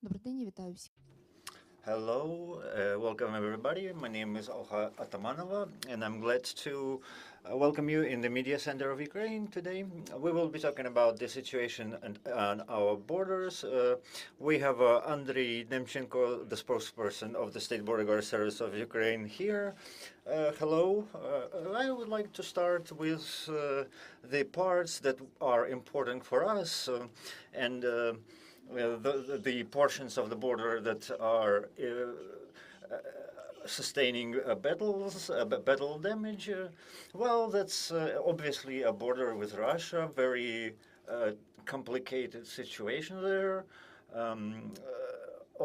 Добрий день, я вітаю всіх. Hello, welcome everybody. My name is Olha Atamanova, and I'm glad to welcome you in the media center of Ukraine today. We will be talking about the situation on our borders. We have Andrii Demchenko, the spokesperson of the State Border Guard Service of Ukraine, here. Hello. I would like to start with the parts that are important for us and the portions of the border that are sustaining battle damage. Well, that's obviously a border with Russia, very complicated situation there.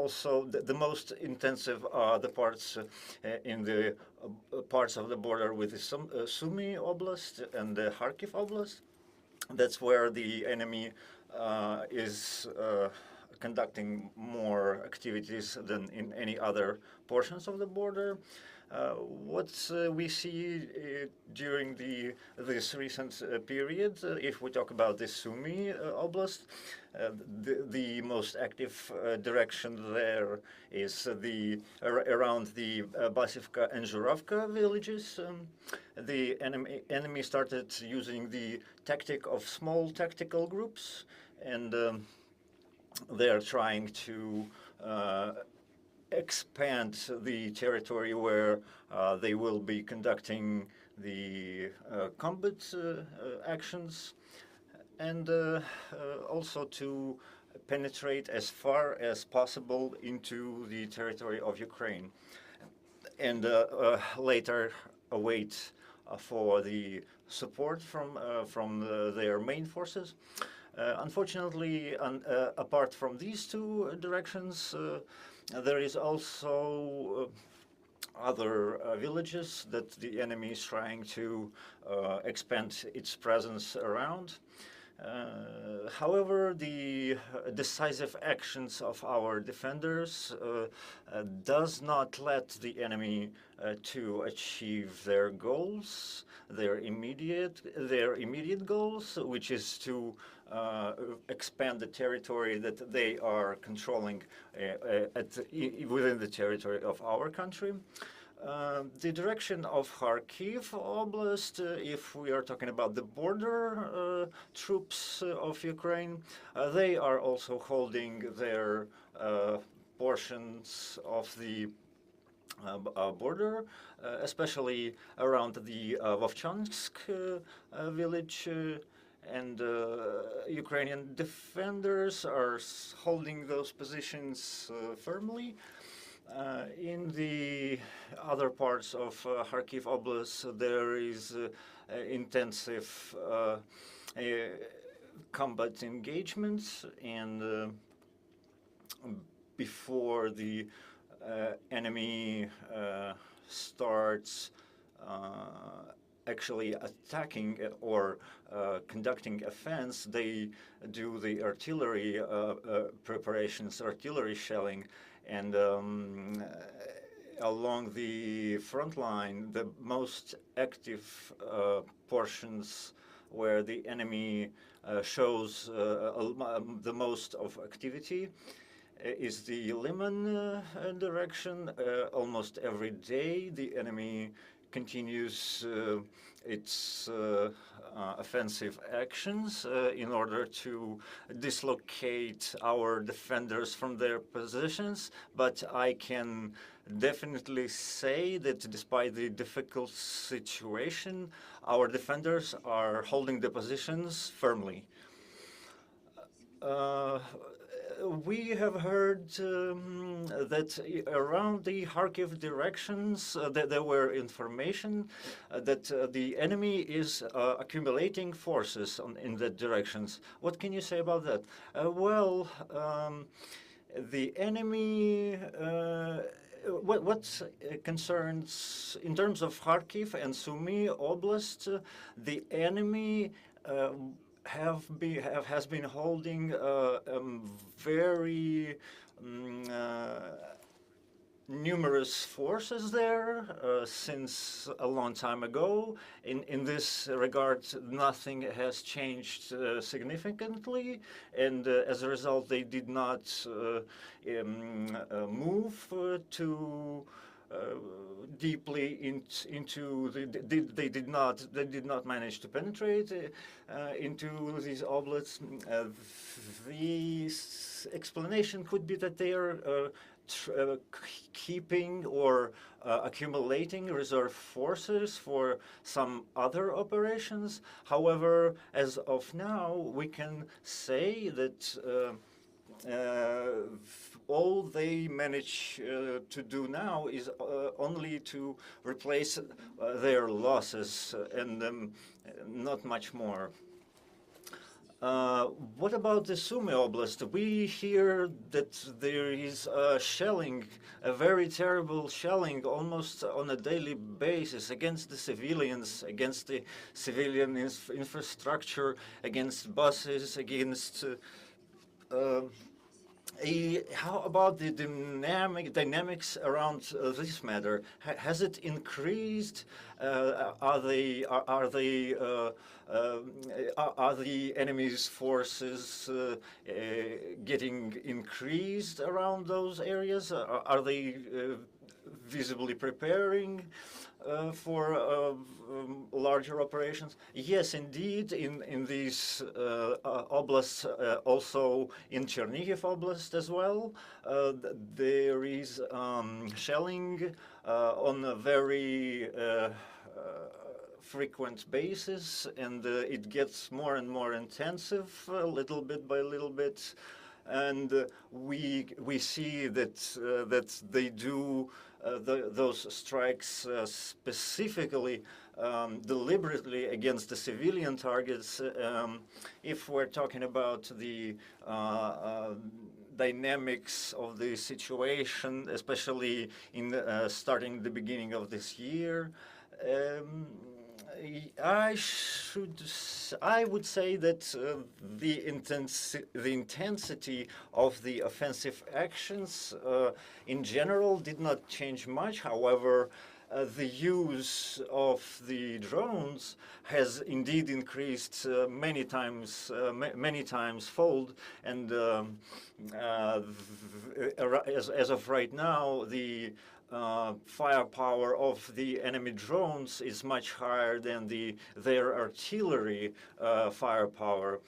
Also, the most intensive are the parts in the parts of the border with the Sumy Oblast and the Kharkiv Oblast. That's where the enemy is conducting more activities than in any other portions of the border. What we see during this recent period, if we talk about the Sumy Oblast, the most active direction there is around the Basivka and Zhuravka villages. The enemy started using the tactic of small tactical groups, and they are trying to expand the territory where they will be conducting the combat actions, and also to penetrate as far as possible into the territory of Ukraine, and later await for the support from their main forces. Unfortunately, apart from these two directions, there is also other villages that the enemy is trying to expand its presence around. However, the decisive actions of our defenders does not let the enemy to achieve their goals, their immediate goals, which is to expand the territory that they are controlling within the territory of our country. The direction of Kharkiv Oblast, if we are talking about the border troops of Ukraine, they are also holding their portions of the border, especially around the Vovchansk village, and Ukrainian defenders are holding those positions firmly. In the other parts of Kharkiv Oblast, there is intensive combat engagements, and before the enemy starts actually attacking or conducting offense, they do the artillery preparations, artillery shelling, and along the front line, the most active portions where the enemy shows the most of activity is the Liman direction. Almost every day the enemy continues its offensive actions in order to dislocate our defenders from their positions. But I can definitely say that despite the difficult situation, our defenders are holding the positions firmly. We have heard that around the Kharkiv directions that there were information that the enemy is accumulating forces in the directions. What can you say about that? Well, the enemy. What concerns in terms of Kharkiv and Sumy Oblast, the enemy has been holding very numerous forces there since a long time ago. In this regard, nothing has changed significantly, and as a result, they did not move to deeply into they did not manage to penetrate into these oblasts. The explanation could be that they are keeping or accumulating reserve forces for some other operations. However, as of now, we can say that all they manage to do now is only to replace their losses and not much more. What about the Sumy Oblast? We hear that there is shelling, a very terrible shelling, almost on a daily basis against the civilians, against the civilian infrastructure, against buses, against how about the dynamics around this matter? Has it increased? Are the enemy's forces getting increased around those areas? Are they visibly preparing for larger operations? Yes, indeed, in these oblasts, also in Chernihiv Oblast as well, there is shelling on a very frequent basis, and it gets more and more intensive, little bit by little bit. And we see that that they do those strikes specifically, deliberately against the civilian targets. If we're talking about the dynamics of the situation, especially in starting the beginning of this year, I would say that the intensity of the offensive actions in general did not change much. However, the use of the drones has indeed increased many times fold, and as of right now, the firepower of the enemy drones is much higher than their artillery firepower.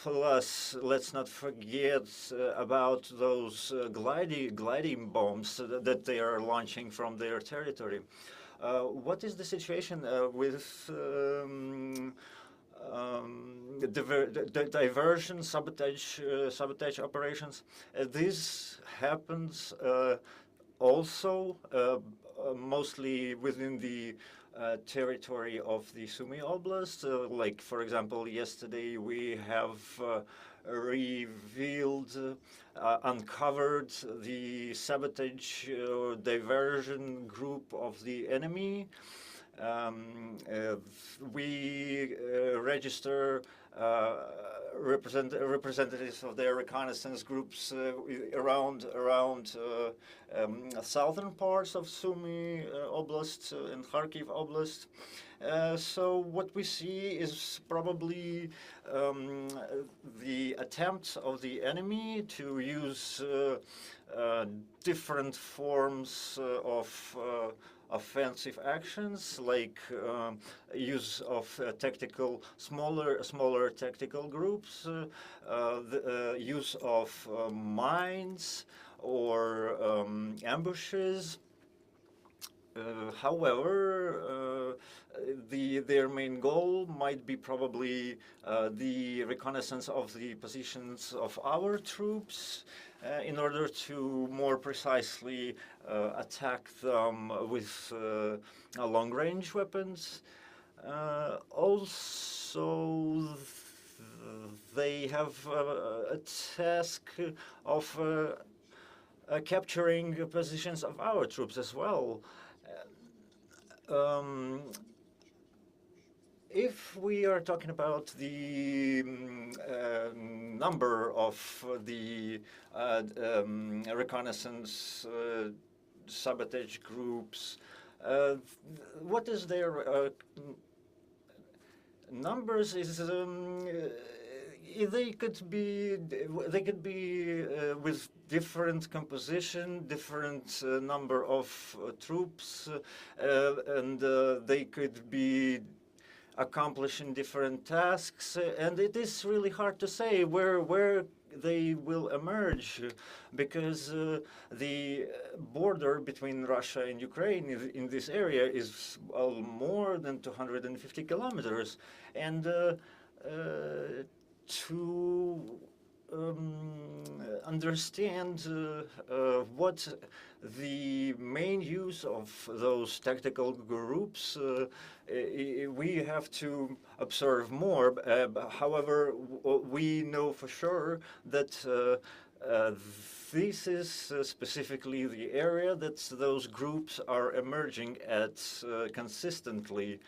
Plus, let's not forget about those gliding bombs that they are launching from their territory. What is the situation with the diversion, sabotage operations? This happens also mostly within the territory of the Sumy Oblast. Like, for example, yesterday we have revealed, uncovered the sabotage diversion group of the enemy. We register representatives of their reconnaissance groups around southern parts of Sumy Oblast and Kharkiv Oblast. So what we see is probably the attempt of the enemy to use different forms of offensive actions, like use of smaller tactical groups, the use of mines or ambushes. However, their main goal might be probably the reconnaissance of the positions of our troops in order to more precisely attack them with long-range weapons. Also, they have a task of capturing positions of our troops as well. If we are talking about the number of the reconnaissance sabotage groups. What is their numbers? Is they could be with different composition, different number of troops, and they could be accomplishing different tasks, and it is really hard to say where they will emerge, because the border between Russia and Ukraine in this area is more than 250 kilometers, and to understand what the main use of those tactical groups, we have to observe more. However, we know for sure that this is specifically the area that those groups are emerging at consistently.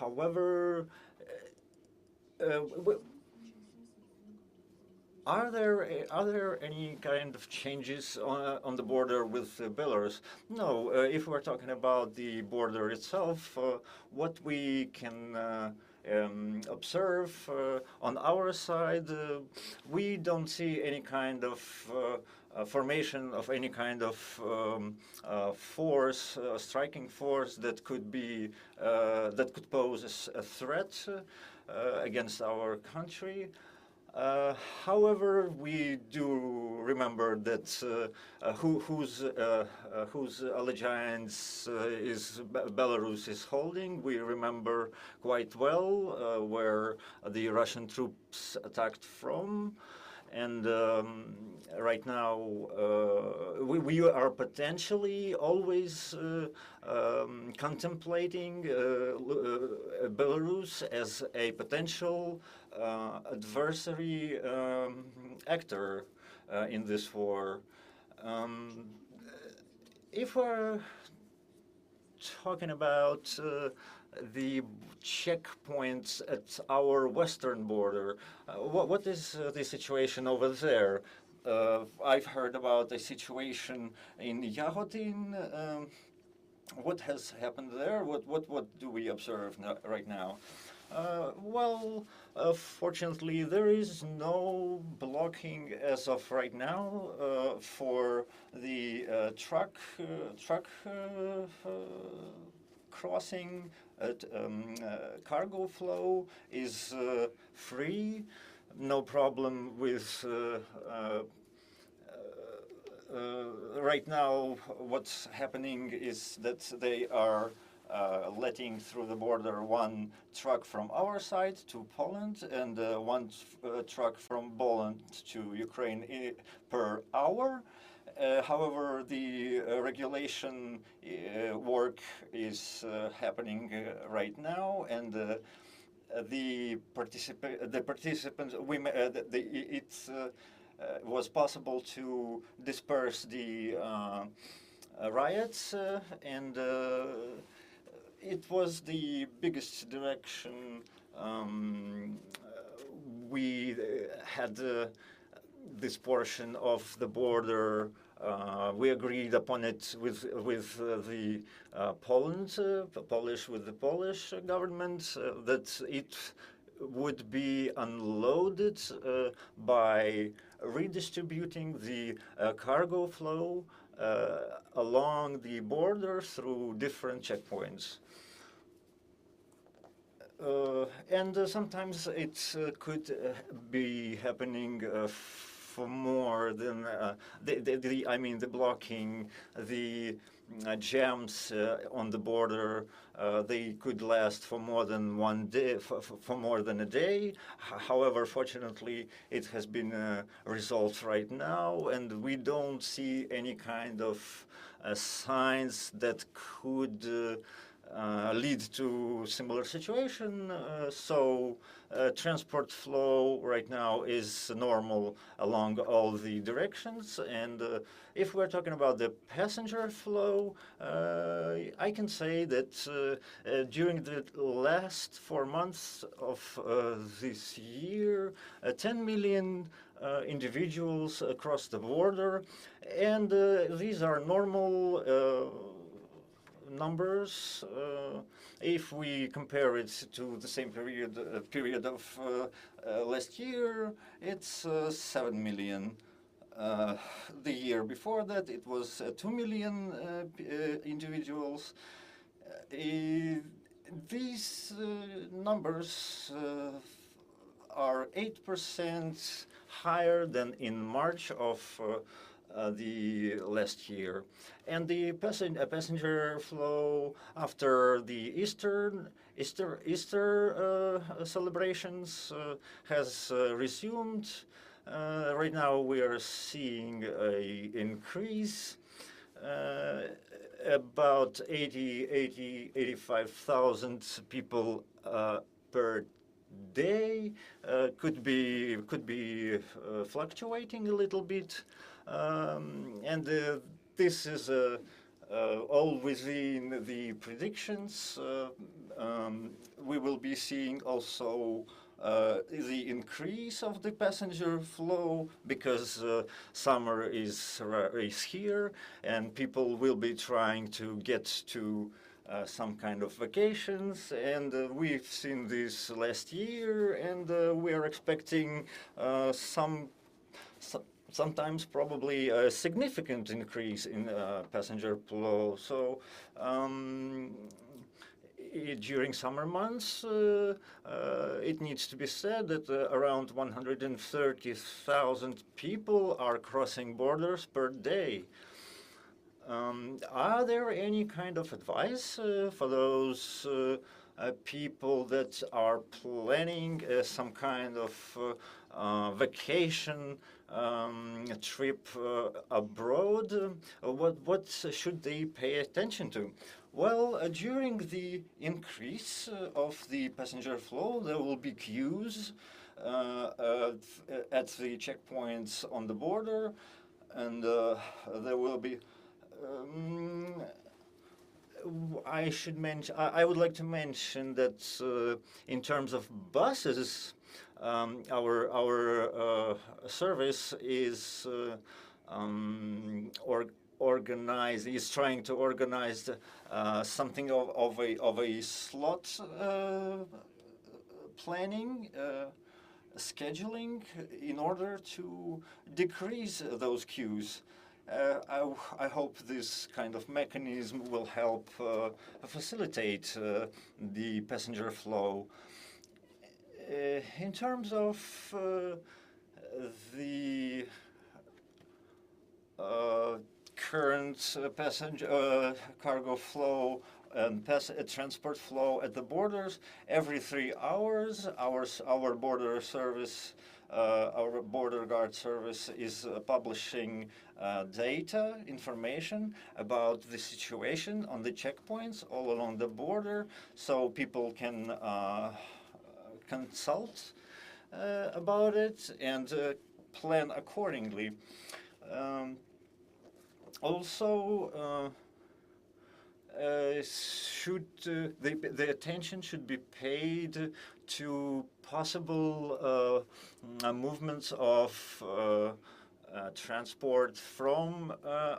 However, are there any kind of changes on the border with Belarus? No. If we're talking about the border itself, what we can observe on our side, we don't see any kind of formation of any kind of force, striking force that could be that could pose a threat against our country. However, we do remember that whose allegiance is Belarus is holding. We remember quite well where the Russian troops attacked from. And right now, we are potentially always contemplating Belarus as a potential adversary actor in this war. If we're talking about the checkpoints at our western border, what is the situation over there? I've heard about a situation in Yagodin. What has happened there? What do we observe right now? Well, fortunately, there is no blocking as of right now for the truck crossing. Cargo flow is free. No problem with right now. What's happening is that they are letting through the border one truck from our side to Poland and one truck from Poland to Ukraine per hour. However, the regulation work is happening right now, and the participants, it was possible to disperse the riots, and it was the biggest direction. We had this portion of the border. We agreed upon it with the Poland, Polish with the Polish government, that it would be unloaded by redistributing the cargo flow along the border through different checkpoints. And sometimes it could be happening for more than the blocking, the jams on the border. They could last for more than one day, for more than a day. However, fortunately, it has been resolved right now, and we don't see any kind of signs that could lead to similar situation. So transport flow right now is normal along all the directions. And if we're talking about the passenger flow, I can say that during the last 4 months of this year, 10 million individuals across the border, and these are normal numbers. If we compare it to the same period of last year, it's 7 million. The year before that, it was 2 million individuals. These numbers are 8% higher than in March of the last year. And the passenger flow after the Easter celebrations has resumed. Right now we are seeing an increase, about 85,000 people per day. Could be fluctuating a little bit, and this is all within the predictions. We will be seeing also the increase of the passenger flow because summer is here, and people will be trying to get to some kind of vacations, and we've seen this last year, and we are expecting sometimes probably a significant increase in passenger flow. So during summer months, it needs to be said that around 130,000 people are crossing borders per day. Are there any kind of advice for those people that are planning some kind of vacation trip abroad? What should they pay attention to? Well, during the increase of the passenger flow, there will be queues at the checkpoints on the border, and there will be. I would like to mention that in terms of buses, our service is trying to organize something of a slot planning, scheduling in order to decrease those queues. I hope this kind of mechanism will help facilitate the passenger flow. In terms of the current passenger cargo flow and transport flow at the borders, every 3 hours, our border service, our border guard service is publishing data, information about the situation on the checkpoints all along the border, so people can consult about it and plan accordingly. Also, the attention should be paid to possible movements of transport from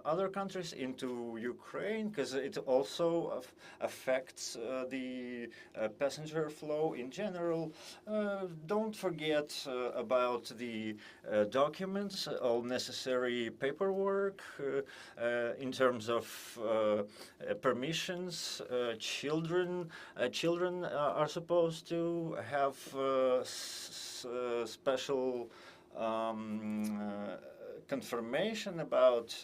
other countries into Ukraine, because it also affects the passenger flow in general. Don't forget about the documents, all necessary paperwork in terms of permissions. Children are supposed to have special confirmation about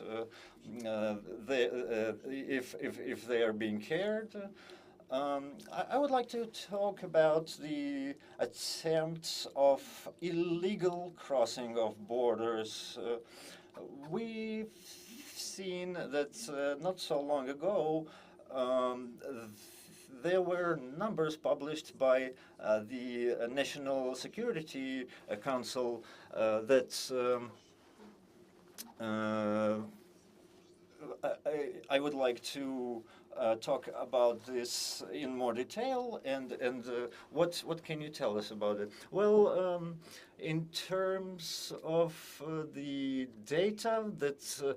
if they are being cared. I would like to talk about the attempts of illegal crossing of borders. We've seen that not so long ago there were numbers published by the National Security Council that I would like to talk about this in more detail, and what can you tell us about it? Well, in terms of the data that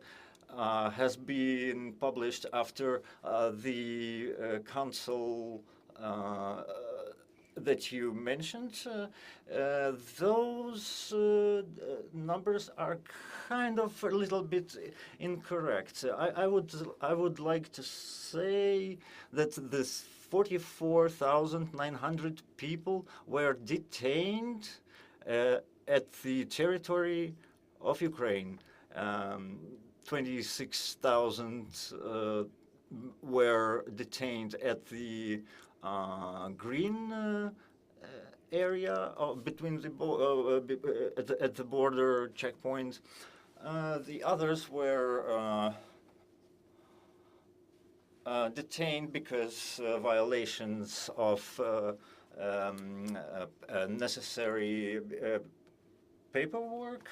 has been published after the council that you mentioned, those numbers are kind of a little bit incorrect. I would like to say that this 44,900 people were detained at the territory of Ukraine. 26,000 were detained at the green area between the at the border checkpoint. The others were detained because violations of necessary paperwork.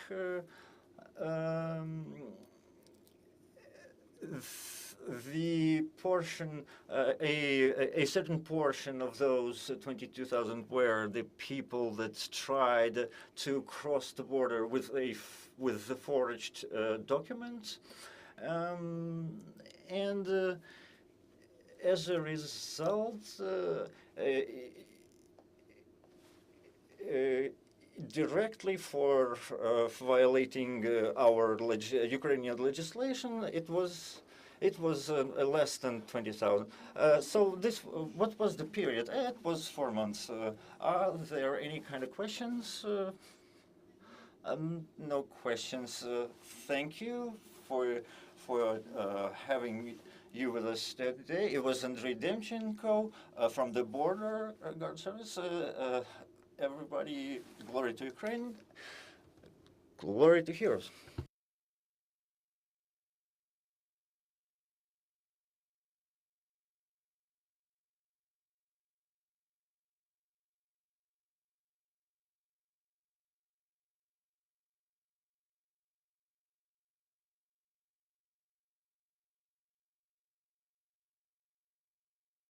The portion, a certain portion of those 22,000 were the people that tried to cross the border with the forged documents, and as a result, directly for violating our Ukrainian legislation, it was less than 20,000. So this, what was the period? It was 4 months. Are there any kind of questions? No questions. Thank you for having you with us today. It was Andrii Demchenko from the Border Guard Service. Everybody, glory to Ukraine, glory to heroes.